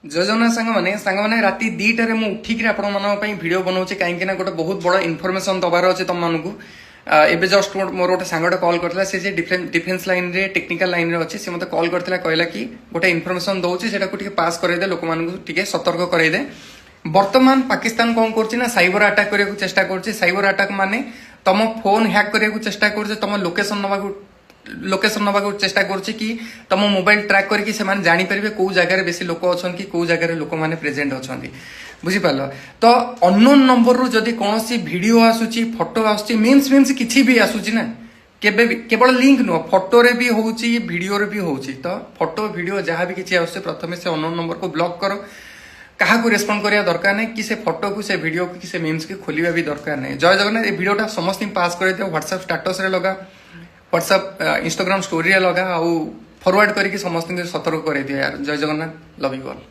जय जगन्नाथ सांग मैंने राति 2टार मुझे उठिक आपण भिड बनाऊे कहीं गोटे बहुत बड़ इनफर्मेशन दबार अच्छे तुम मानक एवं जस्ट मोर गोटे सांगटे कल करता से डिफेन्स लाइन रे टेक्निकल लाइन रे अच्छे मत कल करता कहला कि गोटे इनफर्मेशन दौर से पास करदे लोक मानक सतर्क करदे बर्तमान पाकिस्तान कौन कर साइबर अटैक करने को चेष्टा कर साइबर अटैक माने तुम फोन हैक करने को चेष्टा कर तुम लोकेशन नवा चेष्टा कर तुम मोबाइल ट्रैक करके जापर कौ जगार बेसी लोक अच्छा कौ जगार लोक मैंने प्रेजेंट अच्छा बुझीपार तो अननोन नंबर रु जदि कौन भिडियो आसूची फोटो आसूची मीन्स किसी भी आसूची ना केवल लिंक नुह फोटो रे भी होउची वीडियो रे भी होउची तो फोटो वीडियो जहाँ भी किसी आसे प्रथम से अननोन नंबर को ब्लॉक करो क्या रेस्पॉन्ड करिया दरकार नहीं कि से फोटो को से वीडियो को कि से मीम्स के खोलिया भी दरकार नहीं। जय जगन्नाथ ये वीडियोटा समस्त पास कर दियो व्हाट्सएप स्टेटस रे लगा व्हाट्सएप इंस्टाग्राम स्टोरी रे लगा आउ फॉरवर्ड करके समस्त सतर्क कर दियो यार। जय जगन्नाथ लव यू ऑल।